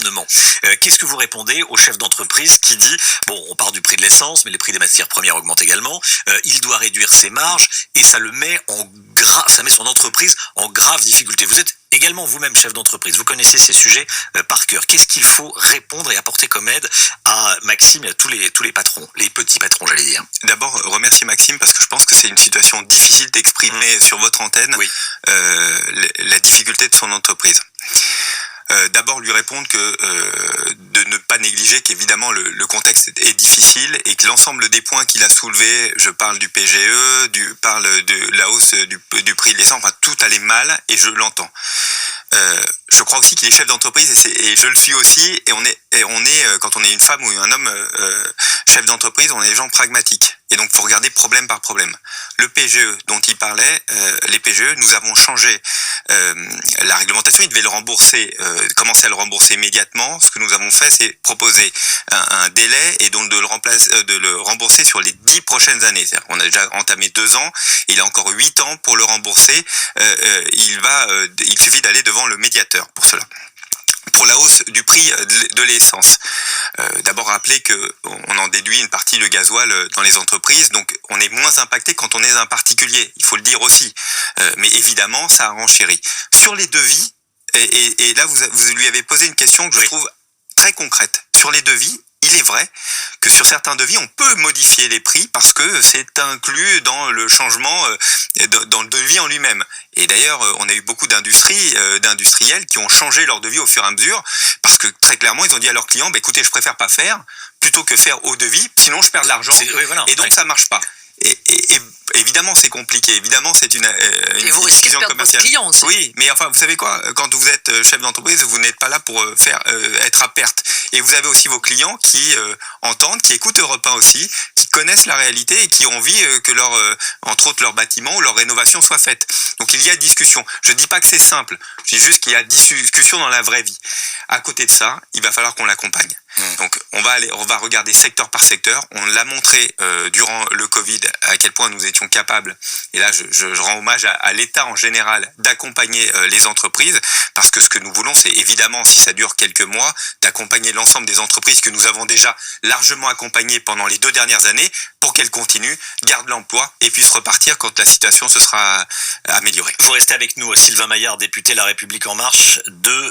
gouvernement. Qu'est-ce que vous répondez au chef d'entreprise qui dit, bon, on part du prix de l'essence, mais les prix des matières premières augmentent également, il doit réduire ses marges et ça met son entreprise en grave difficulté. Vous êtes également vous-même chef d'entreprise, vous connaissez ces sujets par cœur. Qu'est-ce qu'il faut répondre et apporter comme aide à Maxime et à tous les patrons, les petits patrons, j'allais dire? D'abord, remercier Maxime parce que je pense que c'est une situation difficile d'exprimer sur votre antenne la difficulté de son entreprise. D'abord lui répondre que de ne pas négliger qu'évidemment le contexte est difficile et que l'ensemble des points qu'il a soulevés, je parle du PGE, parle de la hausse du prix de l'essence, enfin tout allait mal et je l'entends. Je crois aussi qu'il est chef d'entreprise et je le suis aussi et on est quand on est une femme ou un homme chef d'entreprise, on est des gens pragmatiques et donc il faut regarder problème par problème. Le PGE dont il parlait, les PGE, nous avons changé la réglementation, il devait le rembourser, commencer à le rembourser immédiatement. Ce que nous avons fait, c'est proposer un délai et donc de le rembourser sur les 10 prochaines années. C'est-à-dire qu'on a déjà entamé 2 ans, il a encore 8 ans pour le rembourser. Il suffit d'aller devant le médiateur pour cela. Pour la hausse du prix de l'essence, d'abord rappeler que on en déduit une partie de gasoil dans les entreprises, donc on est moins impacté quand on est un particulier, il faut le dire aussi. Mais évidemment, ça a renchéri. Sur les devis, et là vous lui avez posé une question que je trouve très concrète. Sur les devis, il est vrai que sur certains devis, on peut modifier les prix parce que c'est inclus dans le changement, dans le devis en lui-même. Et d'ailleurs, on a eu beaucoup d'industriels qui ont changé leur devis au fur et à mesure parce que très clairement, ils ont dit à leurs clients, écoutez, je préfère pas faire plutôt que faire au devis, sinon je perds de l'argent. Et donc ça marche pas. Et évidemment, c'est compliqué. Évidemment, c'est une et vous risquez de perdre votre client aussi. Oui, mais enfin, vous savez quoi? Quand vous êtes chef d'entreprise, vous n'êtes pas là pour être à perte. Et vous avez aussi vos clients qui entendent, qui écoutent Europe 1 aussi, qui connaissent la réalité et qui ont envie que entre autres, leur bâtiment ou leur rénovation soit faite. Donc, il y a discussion. Je dis pas que c'est simple. Je dis juste qu'il y a discussion dans la vraie vie. À côté de ça, il va falloir qu'on l'accompagne. Donc on va regarder secteur par secteur. On l'a montré durant le Covid à quel point nous étions capables, et là je rends hommage à l'État en général, d'accompagner les entreprises, parce que ce que nous voulons, c'est évidemment, si ça dure quelques mois, d'accompagner l'ensemble des entreprises que nous avons déjà largement accompagnées pendant les 2 dernières années pour qu'elles continuent, gardent l'emploi et puissent repartir quand la situation se sera améliorée. Vous restez avec nous, Sylvain Maillard, député La République En Marche de